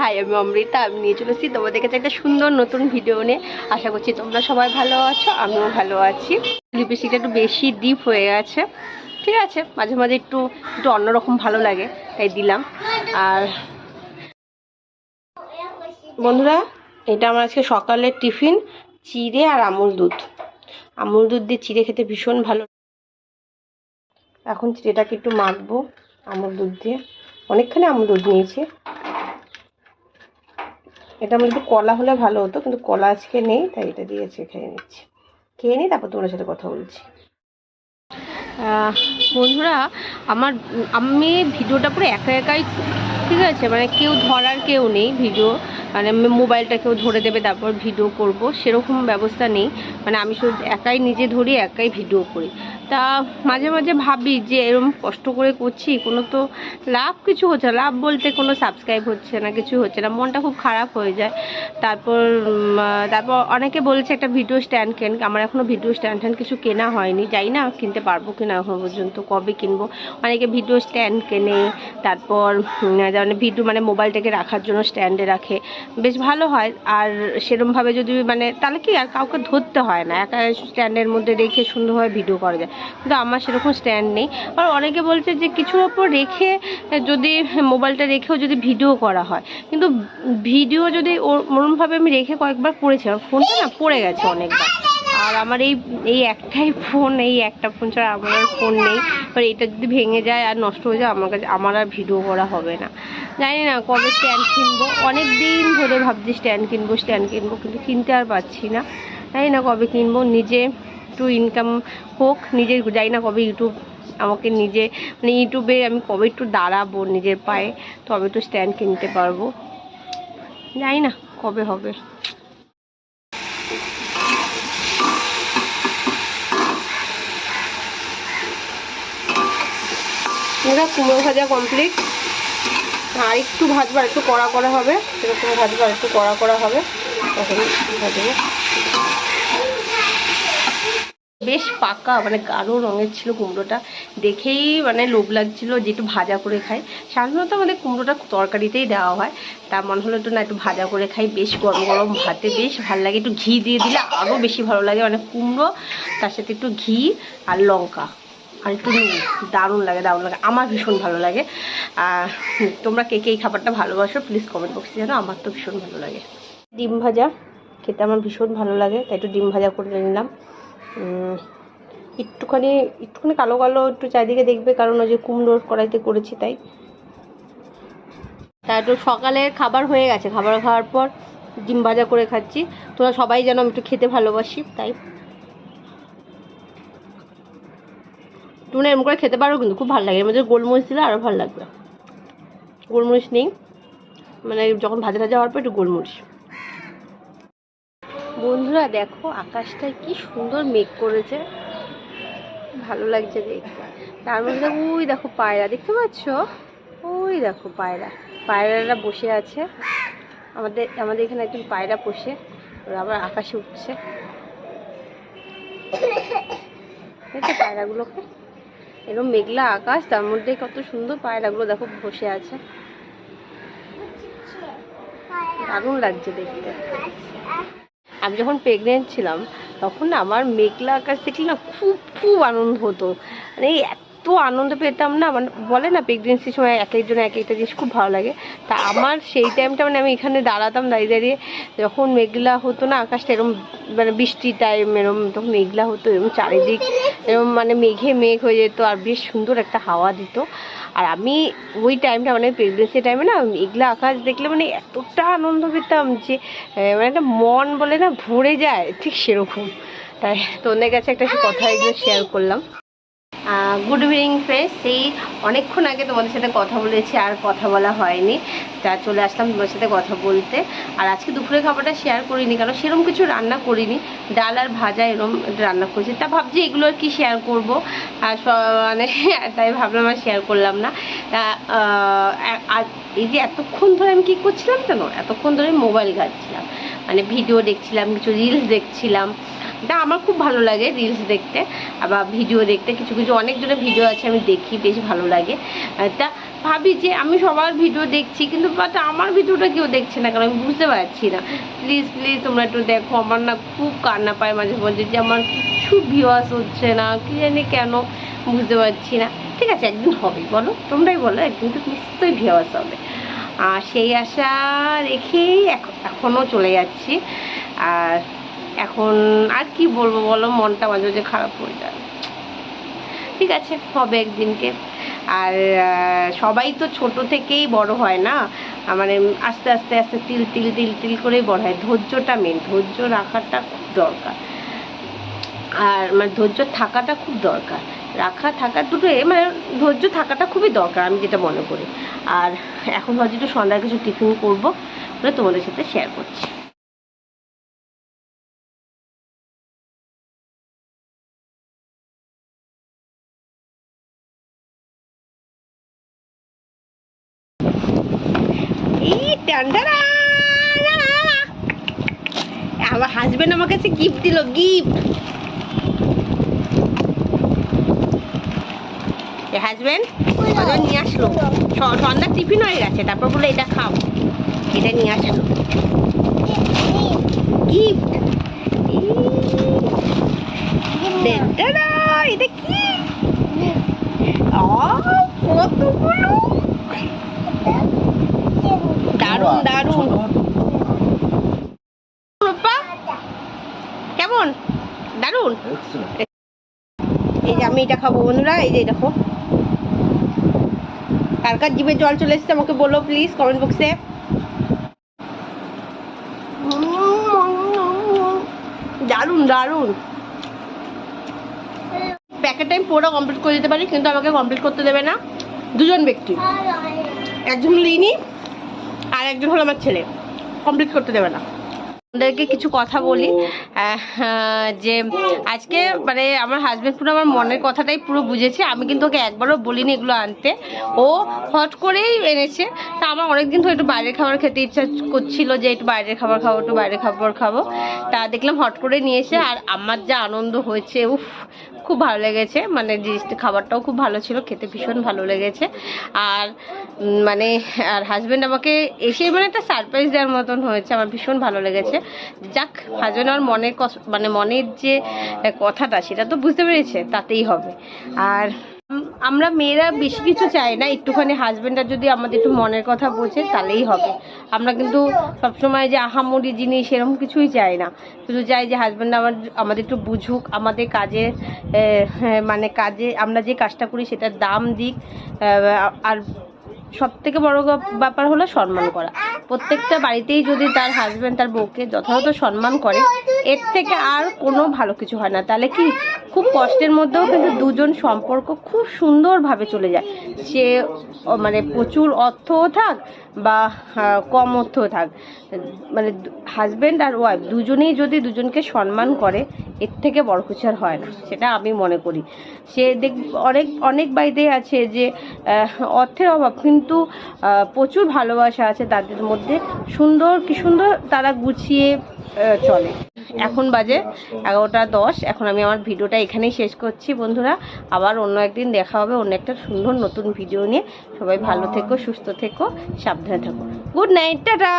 High, আমি অমৃতা। আমি নিয়ে চলেছি তোমাদের কাছে একটা সুন্দর নতুন ভিডিও নিয়ে। আশা করছি তোমরা সবাই ভালো আছো, আমিও ভালো আছি। লিপস্টিকটা একটু বেশি ডিপ হয়ে গেছে, ঠিক আছে, মাঝে মাঝে একটু একটু অন্যরকম ভালো লাগে তাই দিলাম। আর বন্ধুরা, এটা আমার আজকে সকালের টিফিন, চিড়ে আর আমুল দুধ। আমুল দুধ দিয়ে চিড়ে খেতে ভীষণ ভালো। এখন চিড়েটাকে একটু মাখবো আমুল দুধ দিয়ে। অনেকখানি আমুল দুধ নিয়েছি। এটা আমার একটু কলা হলে ভালো হতো, কিন্তু কলা আজকে নেই, তাই এটা দিয়েছে। খেয়ে নিচ্ছি, খেয়ে নিই, তারপর তোমার সাথে কথা বলছি। বন্ধুরা, আমি ভিডিওটা পুরো একা একাই, ঠিক আছে, মানে কেউ ধরার কেউ নেই ভিডিও, মানে মোবাইলটা কেউ ধরে দেবে তারপর ভিডিও করব সেরকম ব্যবস্থা নেই। মানে আমি শুধু একাই নিজে ধরি, একাই ভিডিও করি। তা মাঝে মাঝে ভাবি যে এরকম কষ্ট করে করছি, কোনো তো লাভ কিছু হচ্ছে না। লাভ বলতে কোনো সাবস্ক্রাইব হচ্ছে না, কিছু হচ্ছে না, মনটা খুব খারাপ হয়ে যায়। তারপর অনেকে বলছে একটা ভিডিও স্ট্যান্ড কেন। আমার এখনও ভিডিও স্ট্যান্ড কিছু কেনা হয়নি, যাই না কিনতে পারবো কিনা এখন পর্যন্ত, কবে কিনবো। অনেকে ভিডিও স্ট্যান্ড কেনে, তারপর ভিডিও মানে মোবাইলটাকে রাখার জন্য স্ট্যান্ডে রাখে, বেশ ভালো হয়। আর সেরকমভাবে যদি মানে তাহলে কি আর কাউকে ধরতে হয় না, একা স্ট্যান্ডের মধ্যে রেখে সুন্দরভাবে ভিডিও করা যায়। কিন্তু আমার সেরকম স্ট্যান্ড নেই। আর অনেকে বলছে যে কিছুর ওপর রেখে যদি মোবাইলটা রেখেও যদি ভিডিও করা হয়, কিন্তু ভিডিও যদি ওরমভাবে আমি রেখে কয়েকবার করেছি, আমার ফোনটা না পড়ে গেছে অনেকবার। আর আমার এই একটাই ফোন, এই একটা ফোন ছাড়া আমার আর ফোন নেই। এবার এটা যদি ভেঙে যায় আর নষ্ট হয়ে যায়, আমার আর ভিডিও করা হবে না। জানি না কবে স্ট্যান্ড কিনবো। অনেক দিন ধরে ভাবছি স্ট্যান্ড কিনবো, কিন্তু কিনতে আর পারছি না। জানি না কবে কিনবো। নিজে একটু ইনকাম হোক, নিজের, জানি না কবে ইউটিউব আমাকে নিজে, মানে ইউটিউবে আমি কবে একটু দাঁড়াবো নিজের পায়ে, তবে একটু স্ট্যান্ড কিনতে পারবো। জানি না কবে হবে। এটা কুমড়ো ভাজা কমপ্লিট। আর একটু ভাজবো, আর একটু কড়া করা হবে, সেরকম ভাজবো, আর একটু কড়া করা হবে, তখন ভাজবো। বেশ পাকা, মানে গাঢ় রঙের ছিল কুমড়োটা, দেখেই মানে লোভ লাগছিল যে একটু ভাজা করে খাই। সাধারণত আমাদের কুমড়োটা তরকারিতেই দেওয়া হয়, তা মনে হলো একটু না একটু ভাজা করে খাই, বেশ গরম গরম ভাতে বেশ ভালো লাগে। একটু ঘি দিয়ে দিলে আরও বেশি ভালো লাগে, মানে কুমড়ো তার সাথে একটু ঘি আর লঙ্কা আর একটু নুন, দারুণ লাগে, দারুণ লাগে, আমার ভীষণ ভালো লাগে। তোমরা কে কে এই খাবারটা ভালোবাসো প্লিজ কমেন্ট বক্সে জানো। আমার তো ভীষণ ভালো লাগে। ডিম ভাজা খেতে আমার ভীষণ ভালো লাগে, তাই একটু ডিম ভাজা করে নিলাম। একটুখানি কালো কালো একটু চারিদিকে দেখবে, কারণ ওই যে কুমড়োর কড়াইতে করেছি তাই। একটু সকালের খাবার হয়ে গেছে, খাবার খাওয়ার পর ডিম ভাজা করে খাচ্ছি। তোমরা সবাই যেন আমি একটু খেতে ভালোবাসি, তাই তোমরা এরকম করে খেতে পারো, কিন্তু খুব ভালো লাগে। এর মধ্যে গোলমরিচ দিলে আরও ভালো লাগবে। গোলমরিচ নেই, মানে যখন ভাজা ভাজা হওয়ার পর একটু গোলমরিচ। বন্ধুরা দেখো, আকাশটায় কি সুন্দর মেঘ করেছে, ভালো লাগছে দেখতে। তার মধ্যে ওই দেখো পায়রা, দেখতে পাচ্ছ? ওই দেখো পায়রারা বসে আছে। আমাদের এখানে একজন পায়রা পোষে, ওরা আবার আকাশে উঠছে। দেখছো পায়রাগুলোকে? এরকম মেঘলা আকাশ, তার মধ্যে কত সুন্দর পায়রাগুলো দেখো বসে আছে, দারুণ লাগছে দেখতে। আমি যখন প্রেগনেন্ট ছিলাম তখন না আমার মেঘলা আকাশ দেখলে না খুব খুব আনন্দ হতো, মানে এত আনন্দ পেতাম না। মানে বলে না প্রেগনেন্সির সময় এক একজনের এক একটা জিনিস খুব ভালো লাগে। তা আমার সেই টাইমটা মানে আমি এখানে দাঁড়াতাম, দাঁড়িয়ে যখন মেঘলা হতো না আকাশটা, এরকম মানে বৃষ্টি টাইম এরকম, তখন মেঘলা হতো, এরকম চারিদিক এরকম মানে মেঘে মেঘ হয়ে যেত, আর বেশ সুন্দর একটা হাওয়া দিত। আর আমি ওই টাইমটা মানে প্রেগনেন্সি টাইমে না মেঘলা আকাশ দেখলে মানে এতটা আনন্দ পেতাম যে মানে একটা মন বলে না ভরে যায়, ঠিক সেরকম। তাই তোমাদের কাছে একটা কথা এগুলো শেয়ার করলাম। Good evening friends. সেই অনেকক্ষণ আগে তোমাদের সাথে কথা বলেছি, আর কথা বলা হয়নি, তা চলে আসলাম তোমাদের সাথে কথা বলতে। আর আজকে দুপুরের খাবারটা শেয়ার করিনি, কারণ সেরকম কিছু রান্না করিনি, ডাল আর ভাজা এরকম রান্না করেছি। তা ভাবছি এগুলো আর কি শেয়ার করব, আর মানে তাই ভাবলাম আর শেয়ার করলাম না। আর এই যে এতক্ষণ ধরে আমি কী করছিলাম জানো, এতক্ষণ ধরে মোবাইল ঘাঁটছিলাম, মানে ভিডিও দেখছিলাম, কিছু রিলস দেখছিলাম। তা আমার খুব ভালো লাগে রিলস দেখতে, আবার ভিডিও দেখতে, কিছু অনেকজনের ভিডিও আছে আমি দেখি, বেশ ভালো লাগে। তা ভাবি যে আমি সবার ভিডিও দেখছি, কিন্তু বাট আমার ভিডিওটা কেউ দেখছে না, কারণ আমি বুঝতে পারছি না। প্লিজ প্লিজ তোমরা একটু দেখো। আমার না খুব কান্না পায় মাঝে মাঝে যে আমার কিছু ভিউয়ার্স হচ্ছে না, কি জানি কেন, বুঝতে পারছি না। ঠিক আছে, একদিন হবে, বলো তোমরাই বলো, একদিন তো নিশ্চয়ই ভিউয়ার্স হবে। আর সেই আশা রেখেই এখনও চলে যাচ্ছি। আর এখন আর কি বলবো বলো, মনটা মাঝে মাঝে খারাপ হয়ে যায়। ঠিক আছে, হবে একদিনকে। আর সবাই তো ছোট থেকেই বড় হয় না, মানে আস্তে আস্তে আস্তে তিল তিল তিল তিল করেই বড় হয়। ধৈর্যটা মেন, ধৈর্য রাখাটা খুব দরকার। আর মানে ধৈর্য থাকাটা খুব দরকার, থাকা দুটোই, মানে ধৈর্য থাকাটা খুবই দরকার আমি যেটা মনে করি। আর এখন হয়তো একটু সন্ধ্যায় কিছু টিফিন করবো বলে তোমাদের সাথে শেয়ার করছি। আমার হাজবেন্ড আমার কাছে গিফট দিল, গিফট। হাজবেন্ড নিয়ে আসলো, সন্ধ্যার টিফিন হয়ে গেছে, তারপর বলে এটা খাও, এটা নিয়ে আসলো গিফট। এটা কি কতগুলো, দারুন দারুন। কেমন দারুন। এই যে আমি এটা খাবো বন্ধুরা, এই যে দেখো। কার কার জিভে জল চলে এসেছে আমাকে বলো প্লিজ কমেন্ট বক্সে। দারুন দারুন। প্যাকেটটা আমি পুরোটা কমপ্লিট করে দিতে পারি, কিন্তু আমাকে কমপ্লিট করতে দেবে না দুজন ব্যক্তি, একজন লিনি আর একজন হলো আমার ছেলে, কমপ্লিট করতে দেবে না। ওদেরকে কিছু কথা বলি যে আজকে মানে আমার হাজব্যান্ড পুরো আমার মনের কথাটাই পুরো বুঝেছে। আমি কিন্তু ওকে একবারও বলিনি এগুলো আনতে, ও হট করেই এনেছে। তা আমার অনেকদিন ধরে একটু বাইরের খাবার খেতে ইচ্ছা করছিল, যে একটু বাইরের খাবার খাবো, একটু বাইরের খাবার খাবো। তা দেখলাম হট করে নিয়েছে, আর আমার যা আনন্দ হয়েছে, উফ খুব ভালো লেগেছে। মানে জিনিসটা খাবারটাও খুব ভালো ছিল, খেতে ভীষণ ভালো লেগেছে। আর মানে আর হাজব্যান্ড আমাকে এসে মানে একটা সারপ্রাইজ দেওয়ার মতন হয়েছে, আমার ভীষণ ভালো লেগেছে। যাক, হাজব্যান্ড আমার মনের মানে মনের যে কথাটা সেটা তো বুঝতে পেরেছে, তাতেই হবে। আর আমরা মেয়েরা বেশি কিছু চাই না, একটুখানি হাজব্যান্ডরা যদি আমাদের একটু মনের কথা বোঝে তাহলেই হবে। আমরা কিন্তু সবসময় যে আহামরি জিনিস এরকম কিছুই চাই না, শুধু চাই যে হাজব্যান্ড আমাদের একটু বুঝুক, আমাদের কাজে মানে কাজে আমরা যে কাজটা করি সেটার দাম দিক। আর সব থেকে বড় ব্যাপার হলো সম্মান করা। প্রত্যেকটা বাড়িতেই যদি তার হাজব্যান্ড তার বউকে যথাযথ সম্মান করে, এর থেকে আর কোনো ভালো কিছু হয় না। তাহলে কি খুব কষ্টের মধ্যেও কিন্তু দুজন সম্পর্ক খুব সুন্দরভাবে চলে যায়। সে মানে প্রচুর অর্থও থাক বা কম অর্থও থাক, মানে হাজব্যান্ড আর ওয়াইফ দুজনেই যদি দুজনকে সম্মান করে, এর থেকে বড় কিছু আর হয় না, সেটা আমি মনে করি। সে অনেক অনেক বাড়িতেই আছে যে অর্থের অভাব, কিন্তু প্রচুর ভালোবাসা আছে তাদের মধ্যে, কি সুন্দর তারা গুছিয়ে চলে। এখন বাজে 11:10। এখন আমি আমার ভিডিওটা এখানেই শেষ করছি বন্ধুরা। আবার অন্য একদিন দেখা হবে অন্য একটা সুন্দর নতুন ভিডিও নিয়ে। সবাই ভালো থেকো, সুস্থ থেকো, সাবধানে থেকো। Good night, tata.